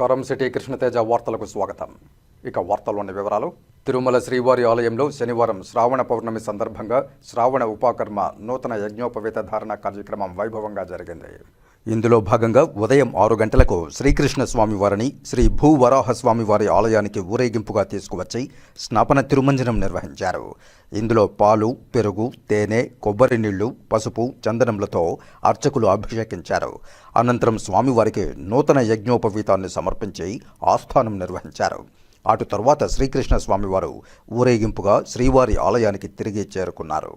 నమస్కారం. సిటీ కృష్ణతేజ వార్తలకు స్వాగతం. ఇక వార్తల్లోని వివరాలు. తిరుమల శ్రీవారి ఆలయంలో శనివారం శ్రావణ పౌర్ణమి సందర్భంగా శ్రావణ ఉపాకర్మ నూతన యజ్ఞోపవేత ధారణ కార్యక్రమం వైభవంగా జరిగింది. ఇందులో భాగంగా ఉదయం 6 గంటలకు శ్రీకృష్ణ స్వామివారిని శ్రీ భూవరాహ స్వామివారి ఆలయానికి ఊరేగింపుగా తీసుకువచ్చి స్నాపన తిరుమంజనం నిర్వహించారు. ఇందులో పాలు, పెరుగు, తేనె, కొబ్బరి నీళ్లు, పసుపు, చందనములతో అర్చకులు అభిషేకించారు. అనంతరం స్వామివారికి నూతన యజ్ఞోపవీతాన్ని సమర్పించి ఆస్థానం నిర్వహించారు. అటు తరువాత శ్రీకృష్ణ స్వామివారు ఊరేగింపుగా శ్రీవారి ఆలయానికి తిరిగి చేరుకున్నారు.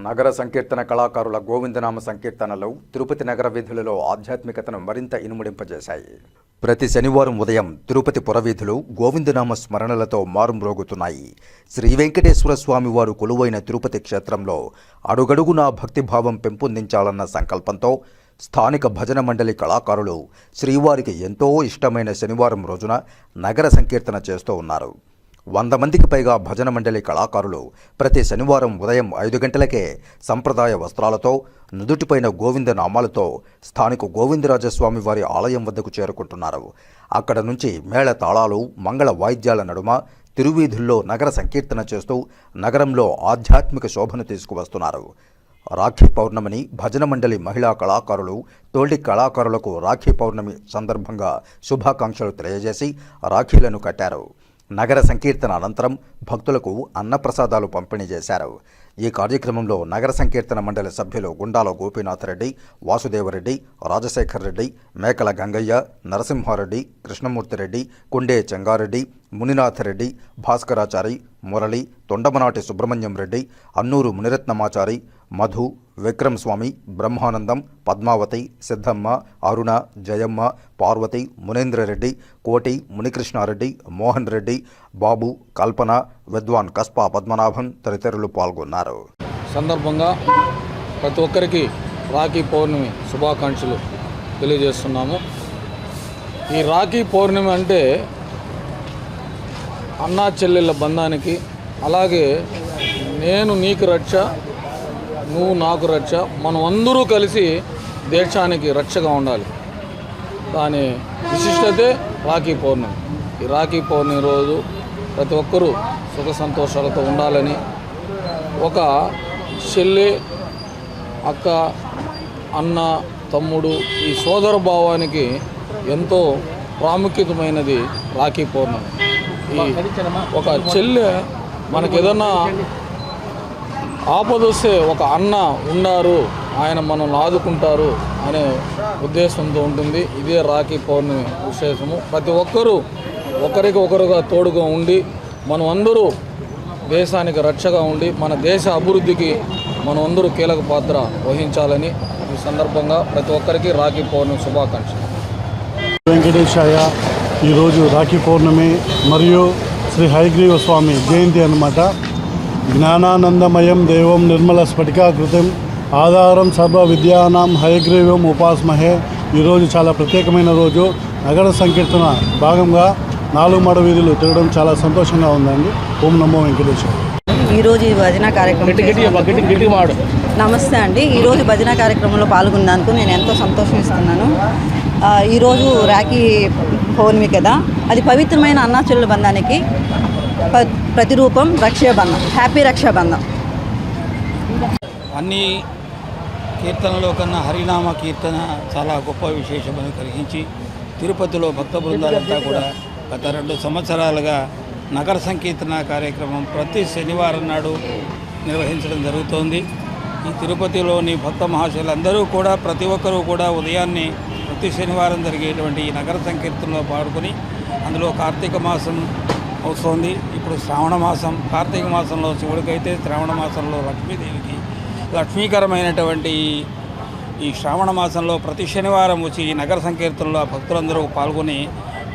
నగర సంకీర్తన కళాకారుల గోవిందనామ సంకీర్తనలు తిరుపతి నగర వీధులలో ఆధ్యాత్మికతను మరింత ఇనుముడింపజేశాయి. ప్రతి శనివారం ఉదయం తిరుపతి పురవీధులు గోవిందనామ స్మరణలతో మారుమ్రోగుతున్నాయి. శ్రీ వెంకటేశ్వర స్వామి వారు కొలువైన తిరుపతి క్షేత్రంలో అడుగడుగునా భక్తిభావం పెంపొందించాలన్న సంకల్పంతో స్థానిక భజన మండలి కళాకారులు శ్రీవారికి ఎంతో ఇష్టమైన శనివారం రోజున నగర సంకీర్తన చేస్తూ ఉన్నారు. 100 మందికి పైగా భజన మండలి కళాకారులు ప్రతి శనివారం ఉదయం 5 గంటలకే సంప్రదాయ వస్త్రాలతో నుదుటిపైన గోవింద నామాలతో స్థానిక గోవిందరాజస్వామి వారి ఆలయం వద్దకు చేరుకుంటున్నారు. అక్కడ నుంచి మేళ తాళాలు, మంగళ వాయిద్యాల నడుమ తిరువీధుల్లో నగర సంకీర్తన చేస్తూ నగరంలో ఆధ్యాత్మిక శోభను తీసుకువస్తున్నారు. రాఖీ పౌర్ణమిని భజన మండలి మహిళా కళాకారులు తోటి కళాకారులకు రాఖీ పౌర్ణమి సందర్భంగా శుభాకాంక్షలు తెలియజేసి రాఖీలను కట్టారు. నగర సంకీర్తన అనంతరం భక్తులకు అన్నప్రసాదాలు పంపిణీ చేశారు. ఈ కార్యక్రమంలో నగర సంకీర్తన మండలి సభ్యులు గుండాల గోపీనాథరెడ్డి, వాసుదేవరెడ్డి, రాజశేఖర్ రెడ్డి, మేకల గంగయ్య, నరసింహారెడ్డి, కృష్ణమూర్తిరెడ్డి, కుండే చెంగారెడ్డి, మునినాథరెడ్డి, భాస్కరాచారి, మురళి, తొండమనాటి సుబ్రహ్మణ్యం రెడ్డి, అన్నూరు మునిరత్నమాచారి, మధు, విక్రమ్ స్వామి, బ్రహ్మానందం, పద్మావతి, సిద్ధమ్మ, అరుణ, జయమ్మ, పార్వతి, మునేంద్రరెడ్డి, కోటి, మునికృష్ణారెడ్డి, మోహన్ రెడ్డి, బాబు, కల్పన, విద్వాన్ కస్పా పద్మనాభన్ తదితరులు పాల్గొన్నారు. సందర్భంగా ప్రతి ఒక్కరికి రాఖీ పౌర్ణమి శుభాకాంక్షలు తెలియజేస్తున్నాము. ఈ రాఖీ పౌర్ణమి అంటే అన్నా చెల్లెళ్ళ బంధానికి, అలాగే నేను నీకు రక్ష, నువ్వు నాకు రక్ష, మనం అందరూ కలిసి దేశానికి రక్షగా ఉండాలి. దాని విశిష్టతే రాఖీ పౌర్ణమి. ఈ రాఖీ పౌర్ణమి రోజు ప్రతి ఒక్కరూ సుఖ సంతోషాలతో ఉండాలని, ఒక చెల్లి, అక్క, అన్న, తమ్ముడు ఈ సోదర భావానికి ఎంతో ప్రాముఖ్యతమైనది రాఖీ పౌర్ణమి. ఈ ఒక చెల్లె మనకి ఏదన్నా ఆపదొస్తే ఒక అన్న ఉన్నారు, ఆయన మనల్ని ఆదుకుంటారు అనే ఉద్దేశంతో ఉంటుంది. ఇదే రాఖీ పౌర్ణమి విశేషము. ప్రతి ఒక్కరూ ఒకరికి ఒకరుగా తోడుగా ఉండి మనం అందరూ దేశానికి రక్షగా ఉండి మన దేశ అభివృద్ధికి మనం అందరూ కీలక పాత్ర వహించాలని ఈ సందర్భంగా ప్రతి ఒక్కరికి రాఖీ పౌర్ణమి శుభాకాంక్షలు. వెంకటేశాయ. ఈరోజు రాఖీ పౌర్ణమి మరియు శ్రీ హయగ్రీవ స్వామి జయంతి అన్నమాట. జ్ఞానానందమయం దేవం నిర్మల స్ఫటికాకృతిం ఆధారం సర్వ విద్యానాం హయగ్రీవం ఉపాస్మహే ఈరోజు చాలా ప్రత్యేకమైన రోజు. నగర సంకీర్తన భాగంగా 4 మాడ వీధులు తిరగడం చాలా సంతోషంగా ఉందండి. ఓం నమో వెంకటేశ్వర. ఈరోజు ఈ భజన కార్యక్రమం నమస్తే అండి. ఈరోజు భజన కార్యక్రమంలో పాల్గొన్నందుకు నేను ఎంతో సంతోషిస్తున్నాను. ఈరోజు రాఖీ పౌర్ణమి కదా, అది పవిత్రమైన అన్నాచెల్లెల బంధానికి ప్రతిరూపం రక్షాబంధం. హ్యాపీ రక్షాబంధం. అన్ని కీర్తనలో కన్నా హరినామ కీర్తన చాలా గొప్ప విశేషమని కలిగించి తిరుపతిలో భక్త బృందాలంతా కూడా గత 2 సంవత్సరాలుగా నగర సంకీర్తన కార్యక్రమం ప్రతి శనివారం నాడు నిర్వహించడం జరుగుతోంది. ఈ తిరుపతిలోని భక్త మహాశయులందరూ కూడా ప్రతి ఒక్కరూ కూడా ఉదయాన్నే ప్రతి శనివారం జరిగేటువంటి ఈ నగర సంకీర్తనలో పాల్గొని అందులో కార్తీక మాసం వస్తుంది. ఇప్పుడు శ్రావణ మాసం, కార్తీక మాసంలో శివుడికైతే శ్రావణ మాసంలో లక్ష్మీదేవికి లక్ష్మీకరమైనటువంటి ఈ శ్రావణ మాసంలో ప్రతి శనివారం వచ్చి ఈ నగర సంకీర్తనలో భక్తులందరూ పాల్గొని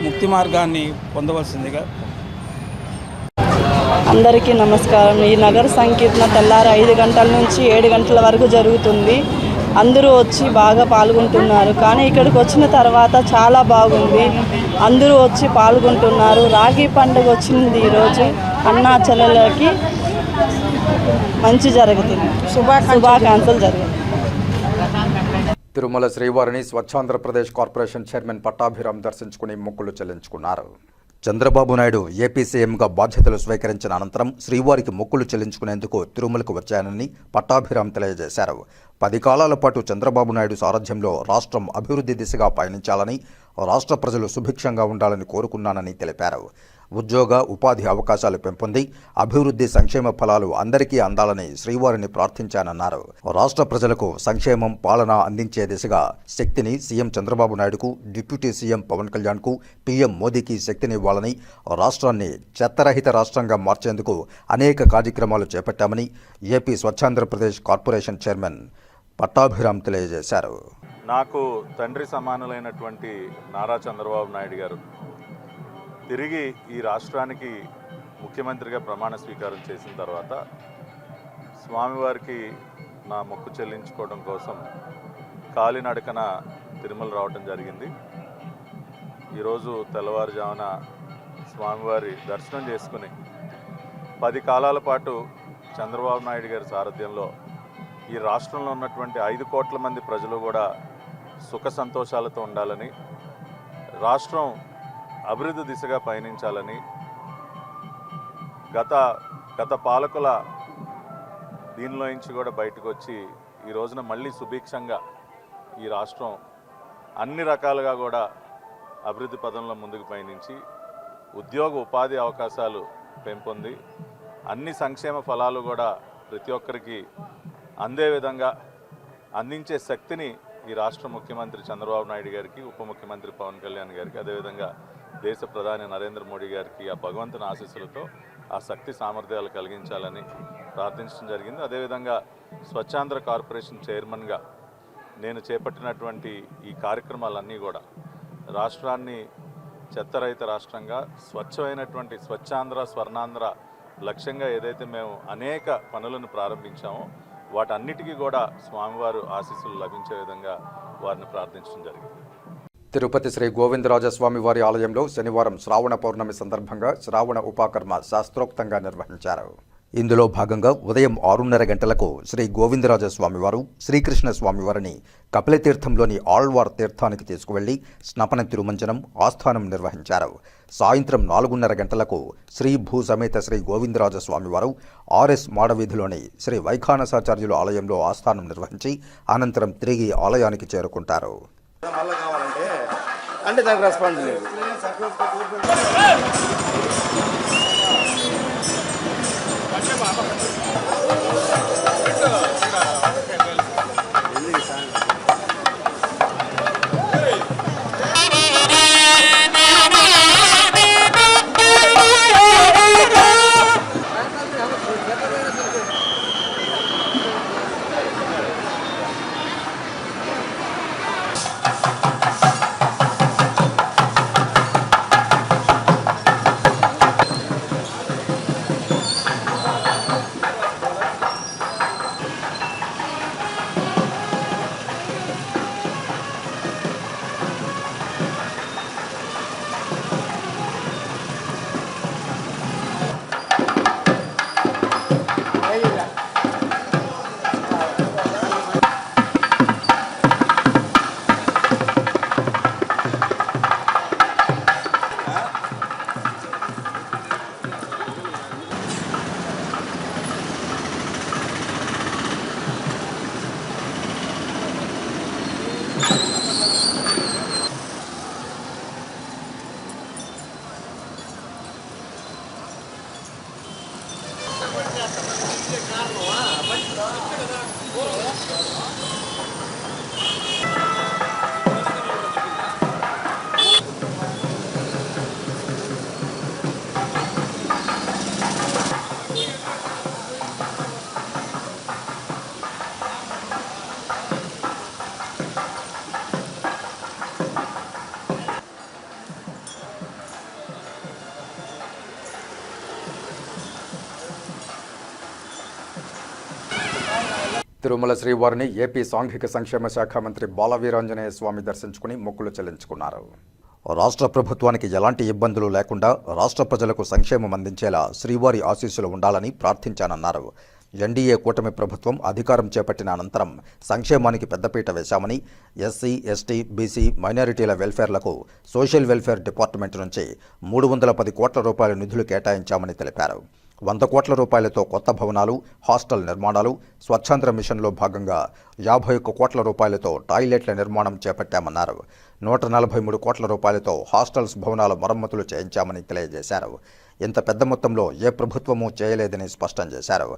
ముక్తి మార్గాన్ని పొందవలసిందిగా. అందరికీ నమస్కారం. ఈ నగర సంకీర్తన తెల్లారి 5 గంటల నుంచి 7 గంటల వరకు జరుగుతుంది. అందరూ వచ్చి బాగా పాల్గొంటున్నారు. కానీ ఇక్కడికి వచ్చిన తర్వాత చాలా బాగుంది. అందరూ వచ్చి పాల్గొంటున్నారు. రాఖీ పండుగ వచ్చింది ఈరోజు. అన్నా చెల్లెలకి మంచి జరుగుతుంది. శుభాకాంక్షలు జరుగుతుంది. తిరుమల శ్రీవారిని స్వచ్ఛాంధ్రప్రదేశ్ కార్పొరేషన్ చైర్మన్ పట్టాభిరామ్ దర్శించుకుని మొక్కులు చెల్లించుకున్నారు. చంద్రబాబు నాయుడు ఏపీ సీఎంగా బాధ్యతలు స్వీకరించిన అనంతరం శ్రీవారికి మొక్కులు చెల్లించుకునేందుకు తిరుమలకు వచ్చానని పట్టాభిరామ్ తెలియజేశారు. 10 కాలాల పాటు చంద్రబాబు నాయుడు సారథ్యంలో రాష్ట్రం అభివృద్ధి దిశగా పయనించాలని, రాష్ట్ర ప్రజలు సుభిక్షంగా ఉండాలని కోరుకున్నానని తెలిపారు. ఉద్యోగ ఉపాధి అవకాశాలు పెంపొంది అభివృద్ధి సంక్షేమ ఫలాలు అందరికీ అందాలని శ్రీవారిని ప్రార్థించానన్నారు. రాష్ట్ర ప్రజలకు సంక్షేమం పాలన అందించే దిశగా శక్తిని సీఎం చంద్రబాబు నాయుడుకు, డిప్యూటీ సీఎం పవన్ కళ్యాణ్కు, పీఎం మోదీకి శక్తినివ్వాలని, రాష్ట్రాన్ని చెత్తరహిత రాష్ట్రంగా మార్చేందుకు అనేక కార్యక్రమాలు చేపట్టామని ఏపీ స్వచ్ఛాంధ్రప్రదేశ్ కార్పొరేషన్ చైర్మన్ పట్టాభిరామ్ తెలియజేశారు. నాకు తండ్రి సమానులైనటువంటి నారా చంద్రబాబు నాయుడు గారు తిరిగి ఈ రాష్ట్రానికి ముఖ్యమంత్రిగా ప్రమాణ స్వీకారం చేసిన తర్వాత స్వామివారికి నా మొక్కు చెల్లించుకోవడం కోసం కాలినడకన తిరుమల రావడం జరిగింది. ఈరోజు తెల్లవారుజామున స్వామివారి దర్శనం చేసుకుని 10 కాలాల పాటు చంద్రబాబు నాయుడు గారి సారథ్యంలో ఈ రాష్ట్రంలో ఉన్నటువంటి 5 కోట్ల మంది ప్రజలు కూడా సుఖ సంతోషాలతో ఉండాలని, రాష్ట్రం అభివృద్ధి దిశగా పయనించాలని, గత పాలకుల దీనిలో నుంచి కూడా బయటకు వచ్చి ఈ రోజున మళ్ళీ సుభిక్షంగా ఈ రాష్ట్రం అన్ని రకాలుగా కూడా అభివృద్ధి పదంలో ముందుకు పయనించి ఉద్యోగ ఉపాధి అవకాశాలు పెంపొంది అన్ని సంక్షేమ ఫలాలు కూడా ప్రతి ఒక్కరికి అందే విధంగా అందించే శక్తిని ఈ రాష్ట్ర ముఖ్యమంత్రి చంద్రబాబు నాయుడు గారికి, ఉప ముఖ్యమంత్రి పవన్ కళ్యాణ్ గారికి, అదేవిధంగా దేశ ప్రధాని నరేంద్ర మోడీ గారికి ఆ భగవంతుని ఆశీస్సులతో ఆ శక్తి సామర్థ్యాలు కలిగించాలని ప్రార్థించడం జరిగింది. అదేవిధంగా స్వచ్ఛాంధ్ర కార్పొరేషన్ చైర్మన్గా నేను చేపట్టినటువంటి ఈ కార్యక్రమాలన్నీ కూడా రాష్ట్రాన్ని చెత్తరహిత రాష్ట్రంగా స్వచ్ఛమైనటువంటి స్వచ్ఛాంధ్ర స్వర్ణాంధ్ర లక్ష్యంగా ఏదైతే మేము అనేక పనులను ప్రారంభించామో వాటన్నిటికీ కూడా స్వామివారు ఆశీస్సులు లభించే విధంగా వారిని ప్రార్థించడం జరిగింది. తిరుపతి శ్రీ గోవిందరాజస్వామి వారి ఆలయంలో శనివారం శ్రావణ పౌర్ణమి సందర్భంగా శ్రావణ ఉపాకర్మ శాస్త్రోక్తంగా నిర్వహించారు. ఇందులో భాగంగా ఉదయం 6:30 గంటలకు శ్రీ గోవిందరాజస్వామి వారు శ్రీకృష్ణ స్వామివారిని కపిలతీర్థంలోని ఆళ్వార్ తీర్థానికి తీసుకువెళ్లి స్నపన తిరుమంజనం ఆస్థానం నిర్వహించారు. సాయంత్రం 4:30 గంటలకు శ్రీ భూ సమేత శ్రీ గోవిందరాజస్వామి వారు ఆర్ఎస్ మాడవీధిలోని శ్రీ వైఖానసాచార్యుల ఆలయంలో ఆస్థానం నిర్వహించి అనంతరం తిరిగి ఆలయానికి చేరుకుంటారు. అంటే దానికి రెస్పాన్స్ లేదు. తిరుమల శ్రీవారిని ఏపీ సాంఘిక సంక్షేమ శాఖ మంత్రి బాలవీరాంజనేయ స్వామి దర్శించుకుని మొక్కులు చెల్లించుకున్నారు. రాష్ట్ర ప్రభుత్వానికి ఎలాంటి ఇబ్బందులు లేకుండా రాష్ట్ర ప్రజలకు సంక్షేమం అందించేలా శ్రీవారి ఆశీస్సులు ఉండాలని ప్రార్థించానన్నారు. ఎన్డీఏ కూటమి ప్రభుత్వం అధికారం చేపట్టిన అనంతరం సంక్షేమానికి పెద్దపీట వేశామని, ఎస్సీ, ఎస్టీ, బీసీ, మైనారిటీల వెల్ఫేర్లకు సోషల్ వెల్ఫేర్ డిపార్ట్మెంట్ నుంచి 310 కోట్ల రూపాయల నిధులు కేటాయించామని తెలిపారు. 100 కోట్ల రూపాయలతో కొత్త భవనాలు, హాస్టల్ నిర్మాణాలు, స్వచ్ఛాంధ్ర మిషన్లో భాగంగా 51 కోట్ల రూపాయలతో టాయిలెట్ల నిర్మాణం చేపట్టామన్నారు. 143 కోట్ల రూపాయలతో హాస్టల్స్ భవనాల మరమ్మతులు చేయించామని తెలియజేశారు. ఇంత పెద్ద మొత్తంలో ఏ ప్రభుత్వమూ చేయలేదని స్పష్టం చేశారు.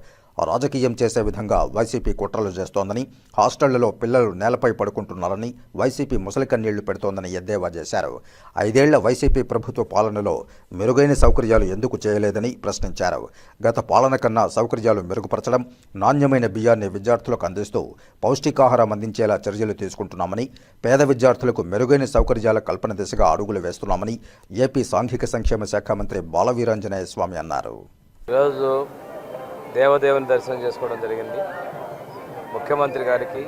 రాజకీయం చేసే విధంగా వైసీపీ కుట్రలు చేస్తోందని, హాస్టళ్లలో పిల్లలు నేలపై పడుకుంటున్నారని వైసీపీ ముసలి కన్నీళ్లు పెడుతోందని ఎద్దేవా చేశారు. 5 ఏళ్ల వైసీపీ ప్రభుత్వ పాలనలో మెరుగైన సౌకర్యాలు ఎందుకు చేయలేదని ప్రశ్నించారు. గత పాలన కన్నా సౌకర్యాలు మెరుగుపరచడం, నాణ్యమైన బియ్యాన్ని విద్యార్థులకు అందిస్తూ పౌష్టికాహారం అందించేలా చర్యలు తీసుకుంటున్నామని, పేద విద్యార్థులకు మెరుగైన సౌకర్యాల కల్పన దిశగా అడుగులు వేస్తున్నామని ఏపీ సాంఘిక సంక్షేమ శాఖ మంత్రి బాలవీరాంజనేయ స్వామి అన్నారు. ఈరోజు దేవదేవుని దర్శనం చేసుకోవడం జరిగింది. ముఖ్యమంత్రి గారికి,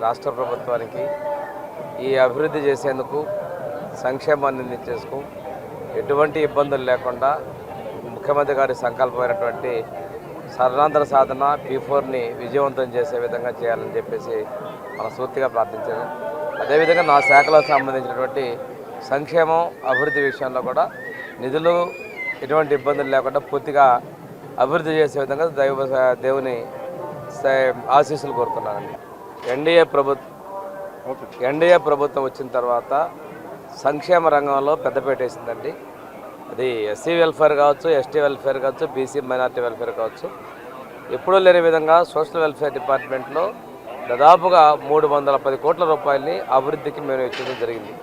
రాష్ట్ర ప్రభుత్వానికి ఈ అభివృద్ధి చేసేందుకు, సంక్షేమాన్ని అందించేందుకు ఎటువంటి ఇబ్బందులు లేకుండా ముఖ్యమంత్రి గారి సంకల్పమైనటువంటి సర్వాంతర సాధన P4ని విజయవంతం చేసే విధంగా చేయాలని చెప్పేసి మనస్ఫూర్తిగా ప్రార్థించాను. అదేవిధంగా నా శాఖలో సంబంధించినటువంటి సంక్షేమం, అభివృద్ధి విషయంలో కూడా నిధులు ఎటువంటి ఇబ్బందులు లేకుండా పూర్తిగా అభివృద్ధి చేసే విధంగా దేవుని ఆశీస్సులు కోరుతున్నానండి. ఎన్డీఏ ప్రభుత్వం వచ్చిన తర్వాత సంక్షేమ రంగంలో పెద్దపీట వేసిందండి. అది ఎస్సీ వెల్ఫేర్ కావచ్చు, ఎస్టీ వెల్ఫేర్ కావచ్చు, బీసీ మైనారిటీ వెల్ఫేర్ కావచ్చు. ఎప్పుడూ లేని విధంగా సోషల్ వెల్ఫేర్ డిపార్ట్మెంట్లో దాదాపుగా 310 కోట్ల రూపాయలని అభివృద్ధికి మేము ఇచ్చడం జరిగింది.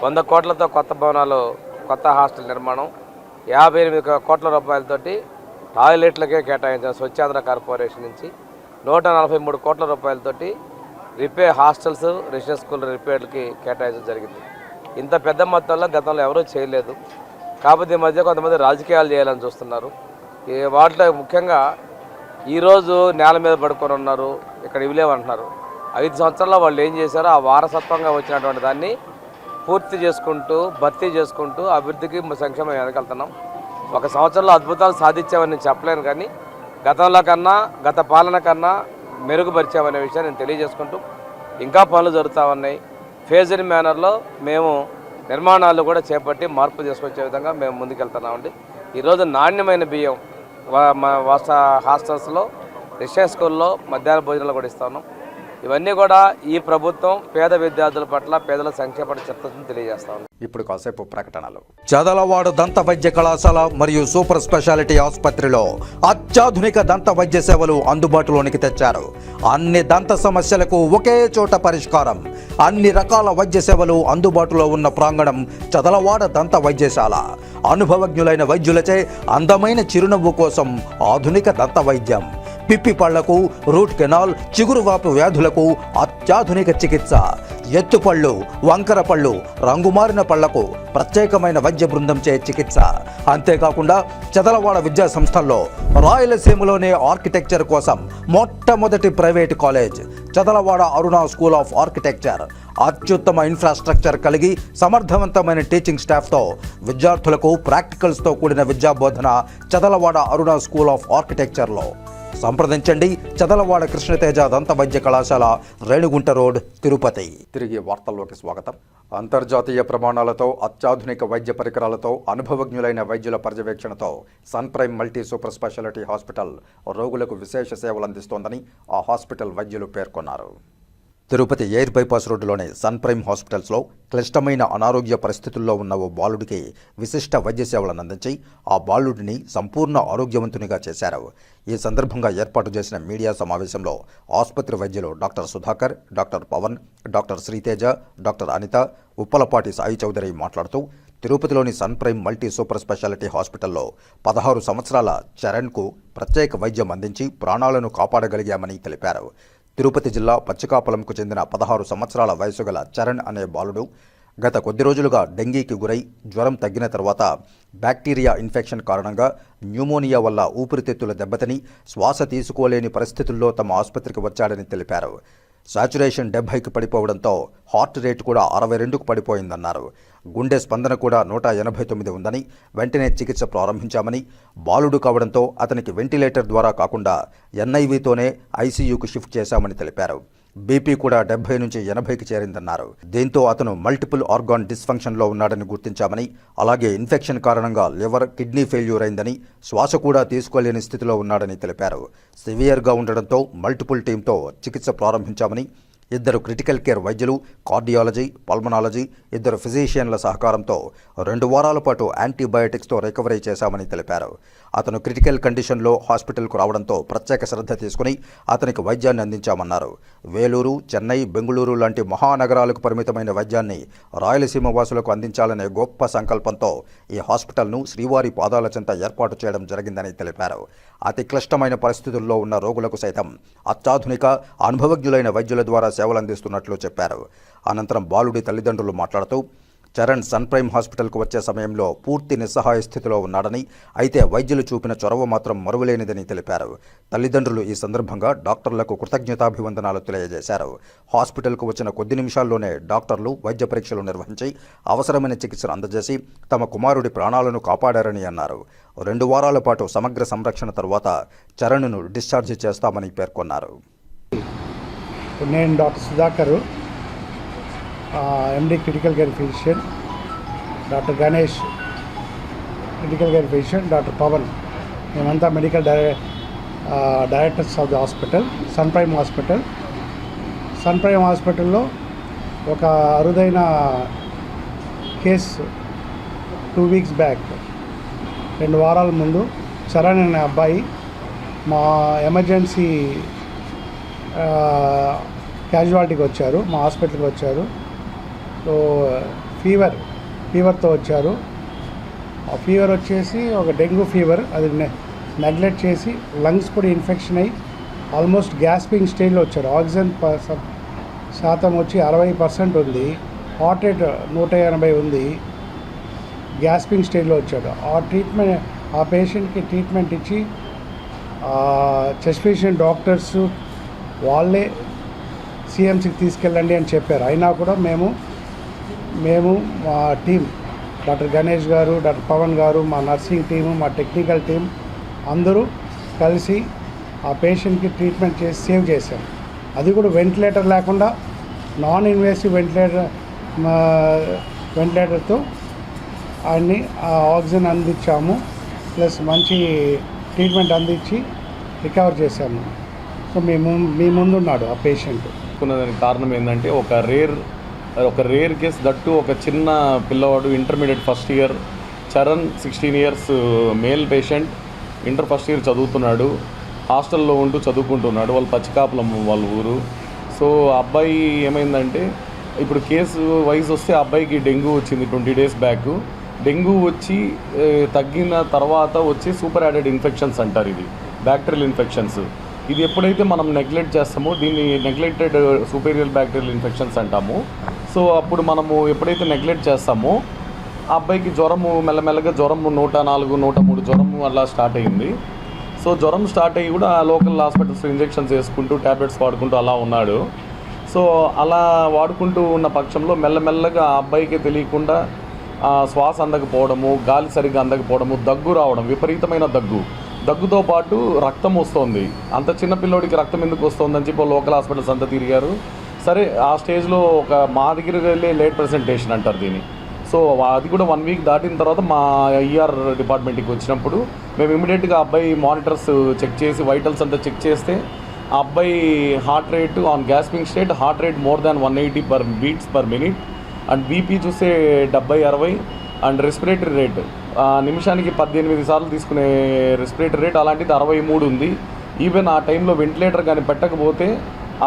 100 కోట్లతో కొత్త భవనాలు, కొత్త హాస్టల్ నిర్మాణం, 58 కోట్ల రూపాయలతోటి టాయిలెట్లకే కేటాయించిన స్వచ్ఛాంధ్ర కార్పొరేషన్ నుంచి 143 కోట్ల రూపాయలతోటి హాస్టల్స్, రెసిడెన్స్ స్కూల్ రిపేర్లకి కేటాయించడం జరిగింది. ఇంత పెద్ద మొత్తంలో గతంలో ఎవరూ చేయలేదు. కాకపోతే ఈ మధ్య కొంతమంది రాజకీయాలు చేయాలని చూస్తున్నారు. వాటిలో ముఖ్యంగా ఈరోజు నేల మీద పడుకొని ఉన్నారు, ఇక్కడ ఇవి లేవంటున్నారు. 5 సంవత్సరాల్లో వాళ్ళు ఏం చేశారో ఆ వారసత్వంగా వచ్చినటువంటి దాన్ని పూర్తి చేసుకుంటూ, భర్తీ చేసుకుంటూ అభివృద్ధికి సంక్షేమం వెనకెళ్తున్నాం. 1 సంవత్సరంలో అద్భుతాలు సాధించామని నేను చెప్పలేను, కానీ గతంలో కన్నా, గత పాలన కన్నా మెరుగుపరిచామనే విషయాన్ని నేను తెలియజేసుకుంటూ ఇంకా పనులు జరుగుతూ ఉన్నాయి. ఫేజ్డ్ మేనర్లో మేము నిర్మాణాలు కూడా చేపట్టి మార్పు తీసుకొచ్చే విధంగా మేము ముందుకెళ్తున్నామండి. ఈరోజు నాణ్యమైన బియ్యం హాస్టల్స్లో, రెసిడెన్స్ స్కూల్లో మధ్యాహ్న భోజనాలు కూడా ఇస్తున్నాం. ఇవన్నీ కూడా ఈ ప్రభుత్వం పేద విద్యార్థుల పట్ల, పేదల సంక్షేమ పట్ల చెప్తుందని తెలియజేస్తాను. ఇప్పుడు కాసేపు ప్రకటనలు. చదలవాడ దంత వైద్య కళాశాల మరియు సూపర్ స్పెషాలిటీ ఆసుపత్రిలో అత్యాధునిక దంత వైద్య సేవలు అందుబాటులోనికి తెచ్చారు. అన్ని దంత సమస్యలకు ఒకే చోట పరిష్కారం. అన్ని రకాల వైద్య సేవలు అందుబాటులో ఉన్న ప్రాంగణం చదలవాడ దంత వైద్యశాల. అనుభవజ్ఞులైన వైద్యులచే అందమైన చిరునవ్వు కోసం ఆధునిక దంత వైద్యం. పిప్పి పళ్లకు, రూట్ కెనాల్, చిగురువాపు వ్యాధులకు అత్యాధునిక చికిత్స. ఎత్తుపళ్ళు, వంకర పళ్ళు, రంగుమారిన పళ్లకు ప్రత్యేకమైన వైద్య బృందంచే చికిత్స. అంతేకాకుండా చదలవాడ విద్యా సంస్థల్లో రాయలసీమలోనే ఆర్కిటెక్చర్ కోసం మొట్టమొదటి private college Chadalavada Aruna school of architecture. అత్యుత్తమ ఇన్ఫ్రాస్ట్రక్చర్ కలిగి సమర్థవంతమైన టీచింగ్ స్టాఫ్తో విద్యార్థులకు ప్రాక్టికల్స్తో కూడిన విద్యాబోధన చదలవాడ అరుణ స్కూల్ ఆఫ్ ఆర్కిటెక్చర్లో. సంప్రదించండి. చదలవాడ కృష్ణతేజ దంత వైద్య కళాశాల, రేణిగుంట రోడ్, తిరుపతి. తిరిగి వార్తల్లోకి స్వాగతం. అంతర్జాతీయ ప్రమాణాలతో అత్యాధునిక వైద్య పరికరాలతో అనుభవజ్ఞులైన వైద్యుల పర్యవేక్షణతో Sun prime multi super speciality hospital రోగులకు విశేష సేవలు అందిస్తోందని ఆ హాస్పిటల్ వైద్యులు పేర్కొన్నారు. తిరుపతి ఎయిర్ బైపాస్ రోడ్డులోని సన్ ప్రైమ్ హాస్పిటల్స్లో క్లిష్టమైన అనారోగ్య పరిస్థితుల్లో ఉన్న ఓ బాలుడికి విశిష్ట వైద్య సేవలను అందించి ఆ బాలుడిని సంపూర్ణ ఆరోగ్యవంతునిగా చేశారు. ఈ సందర్భంగా ఏర్పాటు చేసిన మీడియా సమావేశంలో ఆసుపత్రి వైద్యులు doctor Sudhakar, doctor Pavan, doctor Sriteja, doctor Anitha, Uppalapati Sai Chowdary మాట్లాడుతూ తిరుపతిలోని sun prime multi super speciality హాస్పిటల్లో 16 సంవత్సరాల చరణ్కు ప్రత్యేక వైద్యం అందించి ప్రాణాలను కాపాడగలిగామని తెలిపారు. తిరుపతి జిల్లా పచ్చికాపలంకు చెందిన 16 సంవత్సరాల వయసు గల చరణ్ అనే బాలుడు గత కొద్ది రోజులుగా డెంగీకి గురై జ్వరం తగ్గిన తర్వాత బ్యాక్టీరియా ఇన్ఫెక్షన్ కారణంగా న్యూమోనియా వల్ల ఊపిరితిత్తుల దెబ్బతిని శ్వాస తీసుకోలేని పరిస్థితుల్లో తమ ఆసుపత్రికి వచ్చాడని తెలిపారు. సాచురేషన్ 70కి పడిపోవడంతో హార్ట్ రేట్ కూడా 62కు పడిపోయిందన్నారు. గుండె స్పందన కూడా 189 ఉందని, వెంటనే చికిత్స ప్రారంభించామని, బాలుడు కావడంతో అతనికి వెంటిలేటర్ ద్వారా కాకుండా ఎన్ఐవితోనే ఐసీయూకు షిఫ్ట్ చేశామని తెలిపారు. బీపీ కూడా 70 నుంచి 80కి చేరిందన్నారు. దీంతో అతను మల్టిపుల్ ఆర్గాన్ డిస్ఫంక్షన్లో ఉన్నాడని గుర్తించామని, అలాగే ఇన్ఫెక్షన్ కారణంగా లివర్, కిడ్నీ ఫెయిల్యూర్ అయిందని, శ్వాస కూడా తీసుకోలేని స్థితిలో ఉన్నాడని తెలిపారు. సివియర్గా ఉండడంతో మల్టిపుల్ టీంతో చికిత్స ప్రారంభించామని, 2 క్రిటికల్ కేర్ వైద్యులు, కార్డియాలజీ, పల్మనాలజీ, 2 ఫిజిషియన్ల సహకారంతో 2 వారాల పాటు యాంటీబయాటిక్స్తో రికవరీ చేశామని తెలిపారు. అతను క్రిటికల్ కండిషన్లో హాస్పిటల్కు రావడంతో ప్రత్యేక శ్రద్ధ తీసుకుని అతనికి వైద్యాన్ని అందించామన్నారు. వేలూరు, చెన్నై, బెంగళూరు లాంటి మహానగరాలకు పరిమితమైన వైద్యాన్ని రాయలసీమ వాసులకు అందించాలనే గొప్ప సంకల్పంతో ఈ హాస్పిటల్ను శ్రీవారి పాదాల చెంత ఏర్పాటు చేయడం జరిగిందని తెలిపారు. అతి క్లిష్టమైన పరిస్థితుల్లో ఉన్న రోగులకు సైతం అత్యాధునిక, అనుభవజ్ఞులైన వైద్యుల ద్వారా సేవలు అందిస్తున్నట్లు చెప్పారు. అనంతరం బాలుడి తల్లిదండ్రులు మాట్లాడుతూ చరణ్ సన్ ప్రైమ్ హాస్పిటల్కు వచ్చే సమయంలో పూర్తి నిస్సహాయ స్థితిలో ఉన్నాడని, అయితే వైద్యులు చూపిన చొరవ మాత్రం మరువలేనిదని తెలిపారు. తల్లిదండ్రులు ఈ సందర్భంగా డాక్టర్లకు కృతజ్ఞతాభివందనాలు తెలియజేశారు. హాస్పిటల్కు వచ్చిన కొద్ది నిమిషాల్లోనే డాక్టర్లు వైద్య పరీక్షలు నిర్వహించి అవసరమైన చికిత్సను అందజేసి తమ కుమారుడి ప్రాణాలను కాపాడారని అన్నారు. 2 వారాల పాటు సమగ్ర సంరక్షణ తర్వాత చరణ్ను డిశ్చార్జి చేస్తామని పేర్కొన్నారు. నేను doctor Sudhakar, MD critical care physician, doctor Ganesh critical care physician, doctor Pavan, మేమంతా medical directors of the hospital Sun prime hospital. Sun prime హాస్పిటల్లో ఒక అరుదైన కేసు 2 వీక్స్ బ్యాక్, 2 వారాల ముందు చరణ్ అనే అబ్బాయి మా ఎమర్జెన్సీ క్యాజువాలిటీకి వచ్చారు, మా హాస్పిటల్కి వచ్చారు. సో ఫీవర్తో వచ్చారు. ఆ ఫీవర్ వచ్చేసి ఒక డెంగ్యూ ఫీవర్, అది నెగ్లెక్ట్ చేసి లంగ్స్ కూడా ఇన్ఫెక్షన్ అయ్యి ఆల్మోస్ట్ గ్యాస్పింగ్ స్టేజ్లో వచ్చారు. ఆక్సిజన్ శాతం వచ్చి 60% ఉంది, హార్ట్ రేట్ 180 ఉంది, గ్యాస్పింగ్ స్టేజ్లో వచ్చాడు. ఆ పేషెంట్కి ట్రీట్మెంట్ ఇచ్చి చెస్ట్ పేషెంట్ డాక్టర్స్ వాళ్ళే సిఎంసికి తీసుకెళ్ళండి అని చెప్పారు. అయినా కూడా మేము మా టీం, డాక్టర్ గణేష్ గారు, డాక్టర్ పవన్ గారు, మా నర్సింగ్ టీము, మా టెక్నికల్ టీం అందరూ కలిసి ఆ పేషెంట్కి ట్రీట్మెంట్ చేసి సేవ్ చేశాం. అది కూడా వెంటిలేటర్ లేకుండా నాన్ ఇన్వేసివ్ వెంటిలేటర్తో ఆయన్ని ఆక్సిజన్ అందించాము, ప్లస్ మంచి ట్రీట్మెంట్ అందించి రికవర్ చేశాము. సో మీ ముందున్నాడు ఆ పేషెంట్. దానికి కారణం ఏంటంటే ఒక రేర్ కేసు, దట్టు ఒక చిన్న పిల్లవాడు, intermediate first year, Charan 16 years male patient, inter first year చదువుతున్నాడు, హాస్టల్లో ఉంటూ చదువుకుంటున్నాడు. వాళ్ళు పచ్చికాపలం వాళ్ళ ఊరు. సో అబ్బాయి ఏమైందంటే ఇప్పుడు కేసు వైజ్ వస్తే అబ్బాయికి డెంగ్యూ వచ్చింది 20 డేస్ బ్యాక్. డెంగ్యూ వచ్చి తగ్గిన తర్వాత వచ్చి సూపర్ యాడెడ్ ఇన్ఫెక్షన్స్ అంటారు, ఇది బ్యాక్టీరియల్ ఇన్ఫెక్షన్స్. ఇది ఎప్పుడైతే మనం నెగ్లెక్ట్ చేస్తామో దీన్ని నెగ్లెక్టెడ్ సూపీరియల్ బ్యాక్టీరియల్ ఇన్ఫెక్షన్స్ అంటాము. సో అప్పుడు మనము ఎప్పుడైతే నెగ్లెక్ట్ చేస్తామో ఆ అబ్బాయికి జ్వరము మెల్లమెల్లగా 104, 103 జ్వరము అలా స్టార్ట్ అయ్యింది. సో జ్వరం స్టార్ట్ అయ్యి కూడా లోకల్ హాస్పిటల్స్ ఇంజెక్షన్స్ వేసుకుంటూ ట్యాబ్లెట్స్ వాడుకుంటూ అలా ఉన్నాడు. సో అలా వాడుకుంటూ ఉన్న పక్షంలో మెల్లమెల్లగా ఆ అబ్బాయికి తెలియకుండా శ్వాస అందకపోవడము, గాలి సరిగ్గా అందకపోవడము, దగ్గు రావడం, విపరీతమైన దగ్గుతో పాటు రక్తం వస్తుంది. అంత చిన్న పిల్లోడికి రక్తం ఎందుకు వస్తుందని చెప్పి లోకల్ హాస్పిటల్స్ అంతా తిరిగారు. సరే ఆ స్టేజ్లో మా దగ్గరికి వెళ్ళి లేట్ ప్రెజెంటేషన్ అంటారు దీన్ని. సో అది కూడా 1 వీక్ దాటిన తర్వాత మా ఈఆర్ డిపార్ట్మెంట్కి వచ్చినప్పుడు మేము ఇమీడియట్గా అబ్బాయి మానిటర్స్ చెక్ చేసి వైటల్స్ అంతా చెక్ చేస్తే ఆ అబ్బాయి heart rate on gasping state heart rate more than 180 beats per minute and BP చూస్తే 70-60 అండ్ రెస్పిరేటరీ రేట్ నిమిషానికి 18 సార్లు తీసుకునే రెస్పిరేటరీ రేట్ అలాంటిది 63 ఉంది. ఈవెన్ ఆ టైంలో వెంటిలేటర్ కానీ పెట్టకపోతే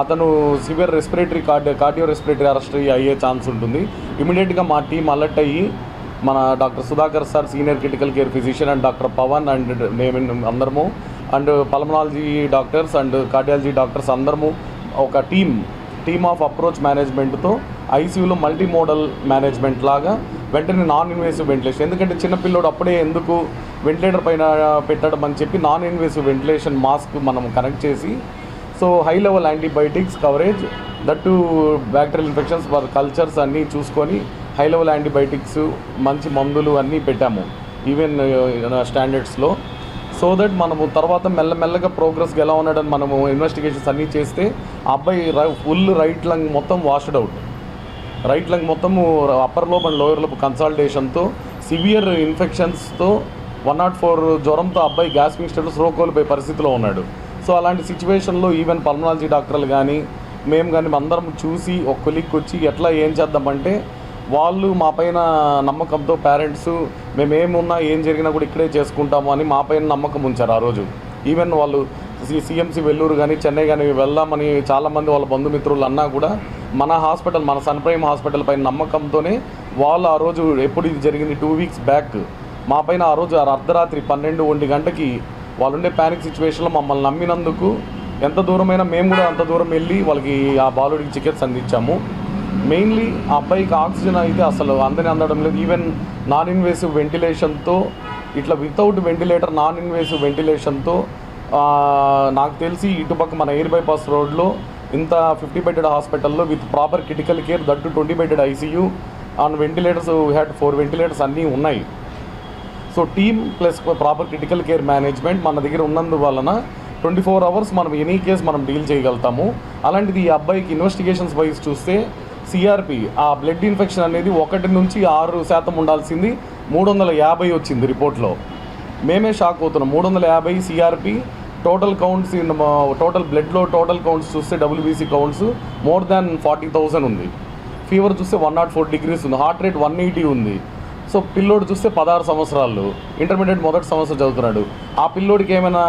అతను severe respiratory cardio respiratory arrest అయ్యే ఛాన్స్ ఉంటుంది. ఇమీడియట్గా మా టీం అలర్ట్ అయ్యి మన doctor Sudhakar sir senior critical care physician and doctor Pavan and మేము అందరము and pulmonology doctors and cardiology doctors అందరము ఒక టీమ్ ఆఫ్ అప్రోచ్ మేనేజ్మెంట్తో ఐసీయూలో మల్టీ మోడల్ మేనేజ్మెంట్ లాగా వెంటనే నాన్ ఇన్వేసివ్ వెంటిలేషన్, ఎందుకంటే చిన్నపిల్లోడు అప్పుడే ఎందుకు వెంటిలేటర్ పైన పెట్టడం అని చెప్పి నాన్ ఇన్వేసివ్ వెంటిలేషన్ మాస్క్ మనం కనెక్ట్ చేసి so high level antibiotics coverage that bacterial infections for cultures అన్నీ చూసుకొని హై లెవెల్ యాంటీబయాటిక్స్ మంచి మందులు అన్నీ పెట్టాము ఈవెన్ స్టాండర్డ్స్లో. సో దట్ మనము తర్వాత మెల్లమెల్లగా ప్రోగ్రెస్కి ఎలా ఉన్నాడని మనము ఇన్వెస్టిగేషన్స్ అన్నీ చేస్తే ఆ అబ్బాయి ఫుల్ రైట్ లంగ్ మొత్తం వాష్డ్ అవుట్, రైట్ లంగ్ మొత్తము upper lobe and lower lobe కన్సల్టేషన్తో సివియర్ ఇన్ఫెక్షన్స్తో 104 జ్వరంతో అబ్బాయి గ్యాస్పింగ్ స్టేట్లో స్ట్రోక్ కోల్పోయే పరిస్థితిలో ఉన్నాడు. సో అలాంటి సిచ్యువేషన్లో ఈవెన్ పల్మనాలజీ డాక్టర్లు కానీ మేము కానీ అందరం చూసి ఒక కొలిక్కి వచ్చి ఎట్లా ఏం చేద్దామంటే వాళ్ళు మా పైన నమ్మకంతో పేరెంట్స్ మేమేమున్నా ఏం జరిగినా కూడా ఇక్కడే చేసుకుంటాము అని మా పైన నమ్మకం ఉంచారు ఆ రోజు. ఈవెన్ వాళ్ళు సిఎంసి వెల్లూరు కానీ చెన్నై కానీ వెళ్దామని చాలామంది వాళ్ళ బంధుమిత్రులు అన్నా కూడా మన హాస్పిటల్ మన సన్ ప్రైమ్ హాస్పిటల్ పైన నమ్మకంతోనే వాళ్ళు ఆ రోజు ఎప్పుడు ఇది జరిగింది 2 weeks బ్యాక్ మా పైన ఆ రోజు అర్ధరాత్రి 12-1 గంటకి వాళ్ళుండే ప్యానిక్ సిచ్యువేషన్లో మమ్మల్ని నమ్మినందుకు ఎంత దూరమైనా మేము కూడా అంత దూరం వెళ్ళి వాళ్ళకి ఆ బాలుడికి చికిత్స అందించాము. మెయిన్లీ ఆ అబ్బాయికి ఆక్సిజన్ అయితే అసలు అందడం లేదు. ఈవెన్ నాన్ ఇన్వేసివ్ వెంటిలేషన్తో ఇట్లా వితౌట్ వెంటిలేటర్ నాన్ ఇన్వేసివ్ వెంటిలేషన్తో నాకు తెలిసి ఇటుపక్క మన ఎయిర్ బైపాస్ రోడ్లో ఇంత 50 bedded హాస్పిటల్లో with proper critical care that 20 bedded ICU on ventilators had 4 ventilators అన్నీ ఉన్నాయి. So team plus proper critical care management మన దగ్గర ఉన్నందువలన 24 hours మనం ఎనీ కేసు మనం డీల్ చేయగలుగుతాము. అలాంటిది ఈ అబ్బాయికి ఇన్వెస్టిగేషన్స్ వైజ్ చూస్తే సిఆర్పి ఆ బ్లడ్ ఇన్ఫెక్షన్ అనేది 1 నుంచి 6% ఉండాల్సింది 350 వచ్చింది రిపోర్ట్లో. మేమే షాక్ అవుతున్నాం. 350 సిఆర్పి టోటల్ కౌంట్స్ టోటల్ బ్లడ్లో టోటల్ కౌంట్స్ చూస్తే WBC కౌంట్స్ మోర్ దాన్ 40,000 ఉంది. ఫీవర్ చూస్తే 104 degrees ఉంది. హార్ట్ రేట్ 180 ఉంది. సో పిల్లోడు చూస్తే 16 సంవత్సరాలు ఇంటర్మీడియట్ మొదటి సంవత్సరం చదువుతున్నాడు. ఆ పిల్లోడికి ఏమైనా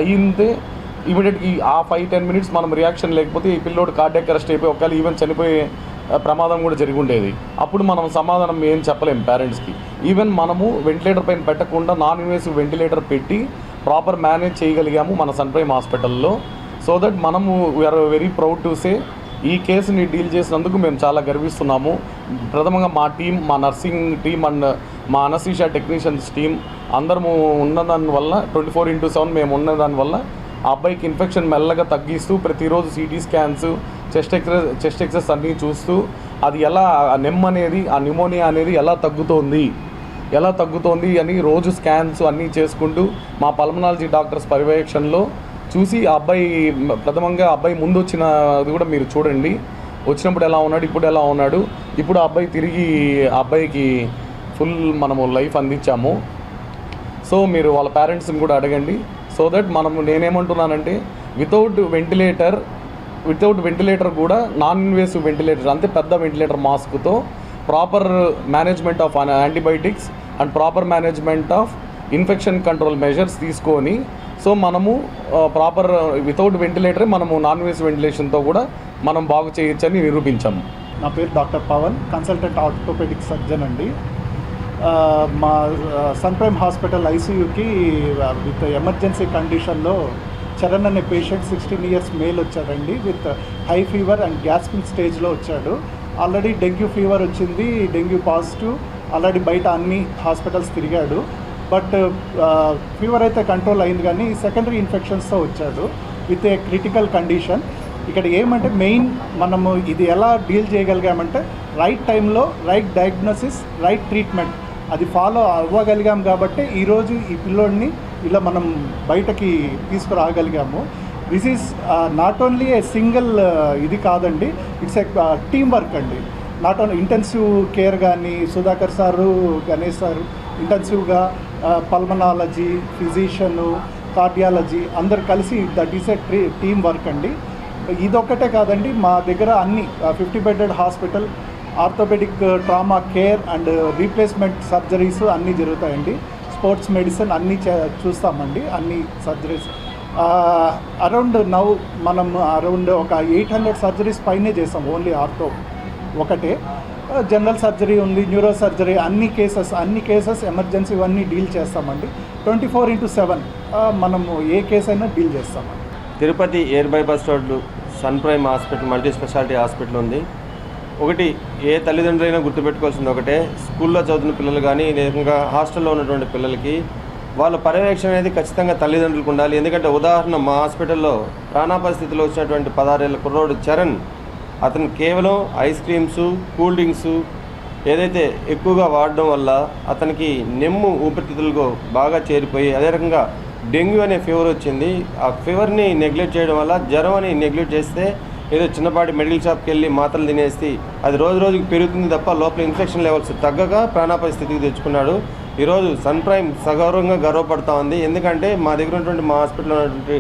అయ్యిందే ఇమీడియట్గా ఆ 5-10 minutes మనం రియాక్షన్ లేకపోతే ఈ పిల్లోడు కార్డియాక్ అరెస్ట్ అయిపోయి ఒకవేళ ఈవెన్ చనిపోయే ప్రమాదం కూడా జరిగి ఉండేది. అప్పుడు మనం సమాధానం ఏం చెప్పలేము పేరెంట్స్కి. ఈవెన్ మనము వెంటిలేటర్ పైన పెట్టకుండా నాన్ ఇన్వేసివ్ వెంటిలేటర్ పెట్టి ప్రాపర్ మేనేజ్ చేయగలిగాము మన సన్ ప్రైమ్ హాస్పిటల్లో. సో దట్ మనము we are very proud to say ఈ కేసుని డీల్ చేసినందుకు మేము చాలా గర్విస్తున్నాము. ప్రథమంగా మా టీం, మా నర్సింగ్ టీం అండ్ మా అనస్థీషియా టెక్నీషియన్స్ టీం అందరము ఉన్నదానివల్ల 24/7 మేము ఉన్నదానివల్ల ఆ అబ్బాయికి ఇన్ఫెక్షన్ మెల్లగా తగ్గిస్తూ ప్రతిరోజు సిటీ స్కాన్స్ చెస్ట్ ఎక్సెస్ అన్నీ చూస్తూ అది ఎలా నెమ్ అనేది ఆ న్యూమోనియా అనేది ఎలా తగ్గుతోంది అని రోజు స్కాన్స్ అన్నీ చేసుకుంటూ మా పల్మనాలజీ డాక్టర్స్ పర్యవేక్షణలో చూసి ఆ అబ్బాయి ప్రథమంగా అబ్బాయి ముందు వచ్చినది కూడా మీరు చూడండి. వచ్చినప్పుడు ఎలా ఉన్నాడు, ఇప్పుడు ఎలా ఉన్నాడు. ఇప్పుడు ఆ అబ్బాయి తిరిగి ఆ అబ్బాయికి ఫుల్ మనము లైఫ్ అందించాము. సో మీరు వాళ్ళ పేరెంట్స్ని కూడా అడగండి. సో దట్ నేనేమంటున్నానంటే వితౌట్ వెంటిలేటర్ కూడా నాన్ ఇన్వేసివ్ వెంటిలేటర్ అంతే పెద్ద వెంటిలేటర్ మాస్క్తో proper management of antibiotics and proper management of infection control measures తీసుకొని సో మనము ప్రాపర్ వితౌట్ వెంటిలేటరే మనము నాన్ ఇన్వేసివ్ వెంటిలేషన్తో కూడా మనం బాగు చేయొచ్చని నిరూపించాము. నా పేరు doctor Pavan, consultant orthopaedic surgeon అండి. మా సన్ ప్రైమ్ హాస్పిటల్ ఐసీయూకి విత్ ఎమర్జెన్సీ కండిషన్లో చరణ్ అనే పేషెంట్ 16 years మేల్ వచ్చాడండి. With high fever and gasping స్టేజ్లో వచ్చాడు. ఆల్రెడీ డెంగ్యూ ఫీవర్ వచ్చింది, డెంగ్యూ పాజిటివ్. ఆల్రెడీ బయట అన్ని హాస్పిటల్స్ తిరిగాడు. బట్ ఫీవర్ అయితే కంట్రోల్ అయింది, కానీ సెకండరీ ఇన్ఫెక్షన్స్తో వచ్చాడు విత్ ఏ క్రిటికల్ కండిషన్. ఇక్కడ ఏమంటే మెయిన్ మనము ఇది ఎలా డీల్ చేయగలిగామంటే రైట్ టైంలో రైట్ డయాగ్నోసిస్, రైట్ ట్రీట్మెంట్ అది ఫాలో అవ్వగలిగాం కాబట్టి ఈరోజు ఈ పిల్లోడిని ఇలా మనం బయటకి తీసుకురాగలిగాము. This is not only a single ఇది కాదండి, ఇట్స్ ఏ టీమ్ వర్క్ అండి. నాట్ ఓన్లీ ఇంటెన్సివ్ కేర్ కానీ సుధాకర్ సారు, గణేష్ సారు ఇంటెన్సివ్గా పల్మనాలజీ, ఫిజిషియను, కార్డియాలజీ అందరు కలిసి that is a team work అండి. ఇదొక్కటే కాదండి, మా దగ్గర అన్ని 50 bedded hospital, orthopaedic trauma care and replacement surgeries అన్నీ జరుగుతాయండి. స్పోర్ట్స్ మెడిసిన్ అన్నీ చూస్తామండి, అన్ని సర్జరీస్. అరౌండ్ నౌ మనం అరౌండ్ ఒక 800 సర్జరీస్ పైనే చేస్తాం. ఓన్లీ ఆర్థో ఒకటే, జనరల్ సర్జరీ ఉంది, న్యూరో సర్జరీ, అన్ని కేసెస్ ఎమర్జెన్సీ ఇవన్నీ డీల్ చేస్తామండి. 24/7 మనము ఏ కేసు అయినా డీల్ చేస్తామండి. Tirupati air bypass road sun prime hospital multi speciality hospital ఉంది. ఒకటి ఏ తల్లిదండ్రులైనా గుర్తుపెట్టుకోవాల్సింది ఒకటే, స్కూల్లో చదువుతున్న పిల్లలు కానీ లేదంగా హాస్టల్లో ఉన్నటువంటి పిల్లలకి వాళ్ళ పర్యవేక్షణ అనేది ఖచ్చితంగా తల్లిదండ్రులకు ఉండాలి. ఎందుకంటే ఉదాహరణ, మా హాస్పిటల్లో ప్రాణాపాయ స్థితిలో వచ్చినటువంటి 16 ఏళ్ల కుర్రోడు చరణ్, అతను కేవలం ఐస్ క్రీమ్స్, కూల్ డ్రింక్స్ ఏదైతే ఎక్కువగా వాడడం వల్ల అతనికి నెమ్ము ఊపిరితిత్తులకు బాగా చేరిపోయి అదే రకంగా డెంగ్యూ అనే ఫీవర్ వచ్చింది. ఆ ఫీవర్ని నెగ్లెక్ట్ చేయడం వల్ల, జ్వరం అని నెగ్లెక్ట్ చేస్తే ఏదో చిన్నపాటి మెడికల్ షాప్కి వెళ్ళి మాత్రలు తినేసి అది రోజుకి పెరుగుతుంది తప్ప లోపల ఇన్ఫెక్షన్ లెవెల్స్ తగ్గగా ప్రాణాపాయ స్థితికి తెచ్చుకున్నాడు. ఈరోజు సన్ ప్రైమ్ సగౌరవంగా గర్వపడతా ఉంది. ఎందుకంటే మా దగ్గర ఉన్నటువంటి మా హాస్పిటల్లో ఉన్నటువంటి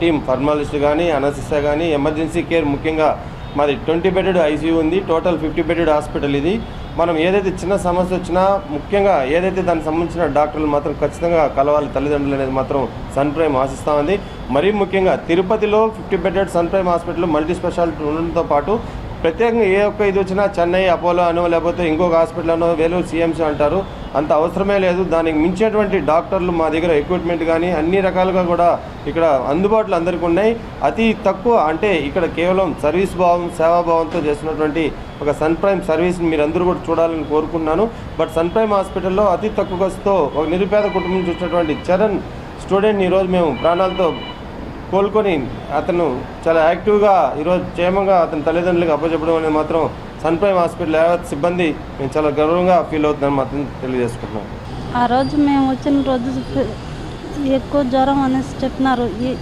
టీం ఫార్మాలిస్ట్ కానీ, అనస్థిసియా కానీ, ఎమర్జెన్సీ కేర్, ముఖ్యంగా మాది 20 బెడెడ్ ఐసీయూ ఉంది. టోటల్ 50 బెడెడ్ హాస్పిటల్ ఇది. మనం ఏదైతే చిన్న సమస్య వచ్చినా ముఖ్యంగా ఏదైతే దానికి సంబంధించిన డాక్టర్లు మాత్రం ఖచ్చితంగా కలవాలి తల్లిదండ్రులు అనేది మాత్రం సన్ ప్రైమ్ ఆశిస్తూ ఉంది. మరీ ముఖ్యంగా తిరుపతిలో 50 bedded sun prime hospital multi speciality ఉండడంతో పాటు ప్రత్యేకంగా ఏ ఒక్క ఇది వచ్చినా చెన్నై అపోలో అనో లేకపోతే ఇంకొక హాస్పిటల్ అనో వేలూరు సిఎంసీ అంటారు, అంత అవసరమే లేదు. దానికి మించేటువంటి డాక్టర్లు మా దగ్గర ఎక్విప్మెంట్ కానీ అన్ని రకాలుగా కూడా ఇక్కడ అందుబాటులో అందరికీ ఉన్నాయి. అతి తక్కువ అంటే ఇక్కడ కేవలం సర్వీస్ భావం, సేవాభావంతో చేస్తున్నటువంటి ఒక సన్ ప్రైమ్ సర్వీస్ని మీరు అందరూ కూడా చూడాలని కోరుకుంటున్నాను. బట్ సన్ ప్రైమ్ హాస్పిటల్లో అతి తక్కువ ఖర్చుతో ఒక నిరుపేద కుటుంబం నుంచి వచ్చినటువంటి చరణ్ స్టూడెంట్ని ఈరోజు మేము ప్రాణాలతో కోలుకొని అతను చాలా యాక్టివ్గా ఈరోజు క్షేమంగా అతని తల్లిదండ్రులకు అప్పచెప్పడం అనేది మాత్రం సన్ ప్రైమ్ హాస్పిటల్ యావత్ సిబ్బంది మేము చాలా గౌరవంగా ఫీల్ అవుతుందని మాత్రం తెలియజేసుకుంటున్నాం. ఆ రోజు మేము వచ్చిన రోజు ఎక్కువ జ్వరం అనేసి చెప్పినారు. ఈ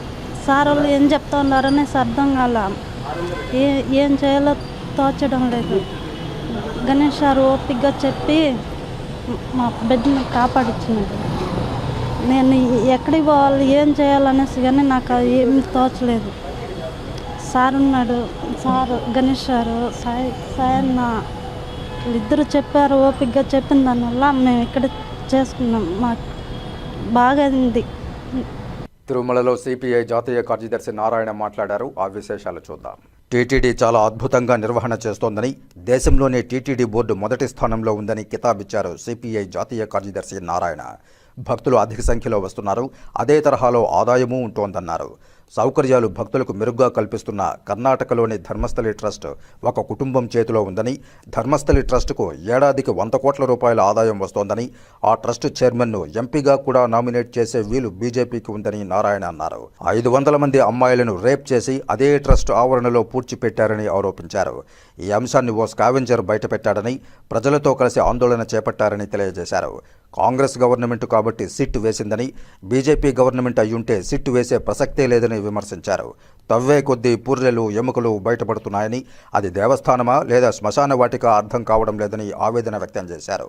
సార్ వాళ్ళు ఏం చెప్తా ఉన్నారనేసి అర్థం కాల, ఏం చేయాలో తోచడం లేదు. గణేష్ సార్ ఓపికగా చెప్పి మా బిడ్డని కాపాడించినాడు. నేను ఎక్కడికి పోవాలి, ఏం చేయాలనేసి కానీ నాకు ఏమి తోచలేదు. సార్ ఉన్నాడు, సార్ గణేష్ సారు, సాయన్న వీళ్ళిద్దరూ చెప్పారు. ఓపికగా చెప్పిన దానివల్ల మేము ఇక్కడ చేసుకున్నాం. మాకు బాగా అయింది. తిరుమలలో సిపిఐ జాతీయ కార్యదర్శి నారాయణ మాట్లాడారు. ఆ విశేషాలు చూద్దాం. టీటీడీ చాలా అద్భుతంగా నిర్వహణ చేస్తోందని, దేశంలోనే టీటీడీ బోర్డు మొదటి స్థానంలో ఉందని కితాబిచ్చారు సిపిఐ జాతీయ కార్యదర్శి నారాయణ. భక్తులు అధిక సంఖ్యలో వస్తున్నారు, అదే తరహాలో ఆదాయమూ ఉంటోందన్నారు. సౌకర్యాలు భక్తులకు మెరుగ్గా కల్పిస్తున్న కర్ణాటకలోని ధర్మస్థలి ట్రస్ట్ ఒక కుటుంబం చేతిలో ఉందని, ధర్మస్థలి ట్రస్టుకు ఏడాదికి 100 కోట్ల రూపాయల ఆదాయం వస్తోందని, ఆ ట్రస్ట్ చైర్మన్ను ఎంపీగా కూడా నామినేట్ చేసే వీలు బీజేపీకి ఉందని నారాయణ అన్నారు. 500 మంది అమ్మాయిలను రేప్ చేసి అదే ట్రస్ట్ ఆవరణలో పూడ్చిపెట్టారని ఆరోపించారు. ఈ అంశాన్ని ఓ స్కావెంజర్ బయటపెట్టాడని, ప్రజలతో కలిసి ఆందోళన చేపట్టారని తెలియజేశారు. కాంగ్రెస్ గవర్నమెంట్ కాబట్టి సిట్ వేసిందని, బీజేపీ గవర్నమెంట్ అయ్యుంటే సిట్ వేసే ప్రసక్తే లేదని విమర్శించారు. తవ్వే కొద్దీ పూర్రెలు, ఎముకలు బయటపడుతున్నాయని, అది దేవస్థానమా లేదా శ్మశాన వాటిక అర్థం కావడం లేదని ఆవేదన వ్యక్తం చేశారు.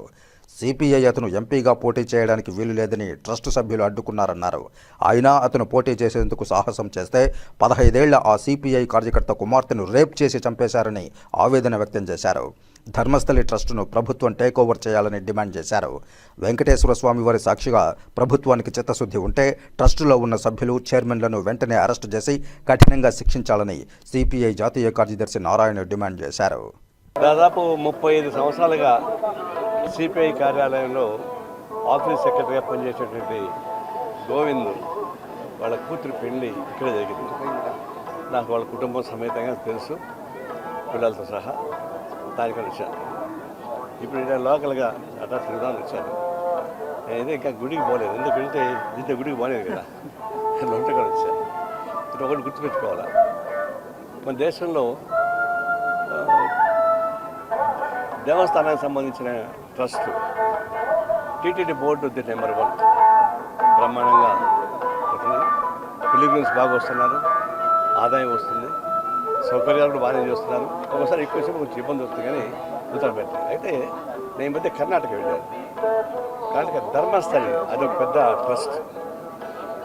సిపిఐ అతను ఎంపీగా పోటీ చేయడానికి వీలు లేదని ట్రస్ట్ సభ్యులు అడ్డుకున్నారన్నారు. అయినా అతను పోటీ చేసేందుకు సాహసం చేస్తే 15 ఏళ్ల ఆ సిపిఐ కార్యకర్త కుమార్తెను రేప్ చేసి చంపేశారని ఆవేదన వ్యక్తం చేశారు. ధర్మస్థలి ట్రస్టును ప్రభుత్వం టేకోవర్ చేయాలని డిమాండ్ చేశారు. వెంకటేశ్వర స్వామి వారి సాక్షిగా ప్రభుత్వానికి చిత్తశుద్ధి ఉంటే ట్రస్టులో ఉన్న సభ్యులు, చైర్మన్లను వెంటనే అరెస్టు చేసి కఠినంగా శిక్షించాలని సిపిఐ జాతీయ కార్యదర్శి నారాయణ డిమాండ్ చేశారు. దాదాపు 35 సంవత్సరాలుగా సిపిఐ కార్యాలయంలో ఆఫీస్ సెక్రటరీగా పనిచేసేటువంటి గోవింద్ వాళ్ళ కూతురు పెళ్లి ఇక్కడే జరిగింది. నాకు వాళ్ళ కుటుంబం సమేతంగా తెలుసు, పిల్లలతో సహా. దానికని వచ్చాను. ఇప్పుడు ఇక్కడ లోకల్గా అట్లా తిరుగుదామని వచ్చాను. నేనైతే ఇంకా గుడికి పోలేదు, ఎందుకు వెళ్తే ఇంత గుడికి పోలేదు కదా, ఒంటగా వచ్చాను. ఇది ఒకటి గుర్తుపెట్టుకోవాలా, మన దేశంలో దేవస్థానానికి సంబంధించిన ట్రస్ట్ టీటీడీ బోర్డు నెంబర్ 1 బ్రహ్మాండంగా అవుతుంది. పిలిగ్రిమ్స్ బాగా వస్తున్నారు, ఆదాయం వస్తుంది, సౌకర్యాలు కూడా బాగానే చేస్తున్నారు. ఒకసారి ఎక్కువ సేపు కొంచెం ఇబ్బంది వస్తుంది కానీ నూతన పెట్టారు. అయితే నేను మధ్య కర్ణాటక వెళ్ళాను. కర్ణాటక ధర్మస్థలి అదొక పెద్ద ట్రస్ట్.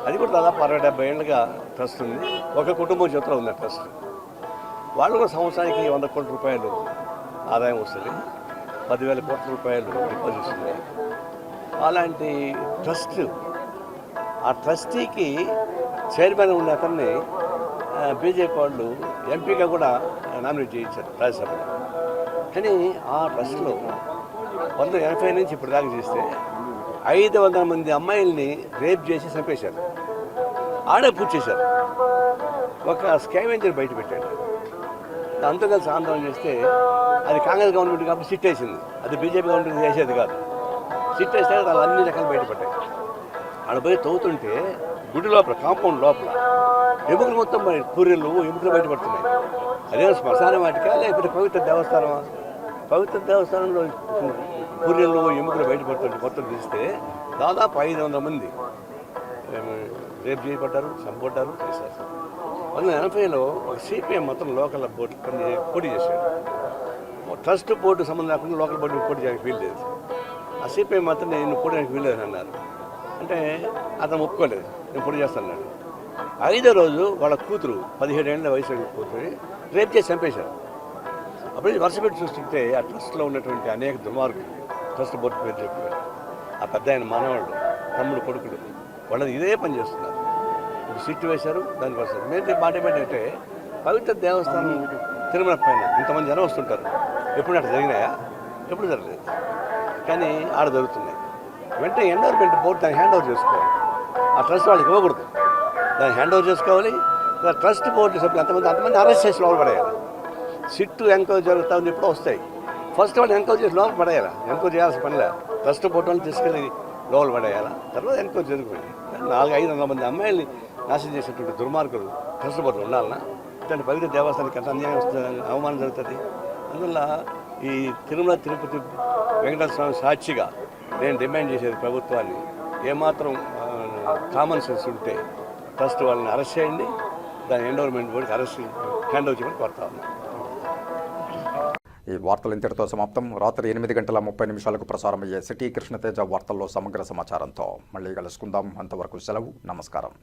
అది కూడా దాదాపు 60-70 ఏళ్ళుగా ట్రస్ట్ ఉంది. ఒక కుటుంబం చేతిలో ఉంది ఆ ట్రస్ట్. వాళ్ళు కూడా సంవత్సరానికి 100 కోట్ల రూపాయలు ఆదాయం వస్తుంది, 10,000 కోట్ల రూపాయలు డిపాజిట్స్ ఉన్నాయి. అలాంటి ట్రస్ట్, ఆ ట్రస్టీకి చైర్మన్ ఉన్న అతన్ని బీజేపీ వాళ్ళు ఎంపీగా కూడా నామినేట్ చేయించారు రాజ్యసభలో. కానీ ఆ ట్రస్ట్లో 1980 నుంచి ఇప్పుడు దాకా చేస్తే 500 మంది అమ్మాయిల్ని రేప్ చేసి చంపేశారు. ఆడే పూజ చేశారు. ఒక స్కావెంజర్ బయట పెట్టాడు. అంతా కలిసి ఆందోళన చేస్తే అది కాంగ్రెస్ గవర్నమెంట్ కాబట్టి సిట్ వేసింది. అది బీజేపీ గవర్నమెంట్ చేసేది కాదు. సిట్ వేస్తే వాళ్ళు అన్ని రకాలు బయటపడ్డాయి. ఆడ పోయి తవ్వుతుంటే గుడి లోపల, కాంపౌండ్ లోపల ఎముకలు మొత్తం పూరీలు ఎముకలు బయటపడుతున్నాయి. అదే శ్మశాన వాటికా లేకపోతే పవిత్ర దేవస్థానమా? పవిత్ర దేవస్థానంలో పూరీలు ఎముకలు బయటపడుతుంటే మొత్తం తీస్తే దాదాపు 500 మంది రేపు చేయబడ్డారు, చంపబడ్డారు, చేశారు. 1980లో ఒక సిపిఎం మొత్తం లోకల్ బోర్డు పోటీ చేశాడు. ట్రస్ట్ బోర్డు సంబంధం లేకుండా లోకల్ బోర్డు పోటీ చేయడానికి వీల్లేదు. ఆ సిపిఎం మాత్రం నేను పోటీ చేయడానికి వీల్లేదు అన్నారు. అంటే అతను ఒప్పుకోలేదు, నేను పోటీ చేస్తాను. 5వ రోజు వాళ్ళ కూతురు 17 ఏళ్ళ వయసు కూతురు రేపు చేసి చంపేశారు. అప్పుడు వరుస పెట్టి చూస్తుంటే ఆ ట్రస్ట్లో ఉన్నటువంటి అనేక దుర్మార్గులు, ట్రస్ట్ బోర్డు పేరు చెప్పారు. ఆ పెద్ద ఆయన మనవాళ్ళు, తమ్ముడు, కొడుకులు వాళ్ళది ఇదే పని చేస్తున్నారు. ఇప్పుడు సిట్టు వేశారు, దానికోసం మేము మాట ఏంటంటే పవిత్ర దేవస్థానం తిరుమల పైన ఇంతమంది జనం వస్తుంటారు. ఎప్పుడు అట్లా జరిగినాయా? ఎప్పుడు జరగలేదు. కానీ ఆడ జరుగుతున్నాయి. వెంటనే ఎండోర్మెంట్ బోర్డు దాన్ని హ్యాండ్ ఓవర్ చేసుకోవాలి. ఆ ట్రస్ట్ వాళ్ళకి ఇవ్వకూడదు, దాన్ని హ్యాండ్ ఓవర్ చేసుకోవాలి. ట్రస్ట్ బోర్డు సభ్యులు అంతమంది అరెస్ట్ చేసి లోపల పడేయాలి. సిట్టు ఎంక్వైరీ జరుగుతూ ఉంది, ఎప్పుడో వస్తాయి. ఫస్ట్ వాళ్ళు ఎంక్వైరీ చేసి లోపల పడేయాలి. ఎంక్వైరీ చేయాల్సిన పనిలే, ట్రస్ట్ బోర్డు వాళ్ళని తీసుకెళ్ళి లోపల పడేయాలా. తర్వాత ఎంక్వైరీ జరుగుతుంది. 400-500 మంది అమ్మాయిల్ని నాశనం చేసేటువంటి దుర్మార్గులు ట్రస్ట్ బోర్డులు ఉండాలన్నా? ఇట్లాంటి పవిత్ర దేవస్థానానికి ఎంత అన్యాయం వస్తుంది, అవమానం జరుగుతుంది. అందువల్ల ఈ తిరుమల తిరుపతి వెంకటేశ్వర స్వామి సాక్షిగా నేను డిమాండ్ చేసేది ప్రభుత్వాన్ని, ఏమాత్రం కామన్ సెన్స్ ఉంటే ట్రస్ట్ వాళ్ళని అరెస్ట్ చేయండి, దాని ఎండోర్మెంట్ బోర్డుకి అరెస్ట్ హ్యాండ్ ఓవర్ చేయమని కోరుతా ఉన్నాను. ఈ వార్తలు ఇంతటితో సమాప్తం. రాత్రి 8:30 ప్రసారమయ్యే సిటీ కృష్ణతేజ వార్తల్లో సమగ్ర సమాచారంతో మళ్ళీ కలుసుకుందాం. అంతవరకు సెలవు, నమస్కారం.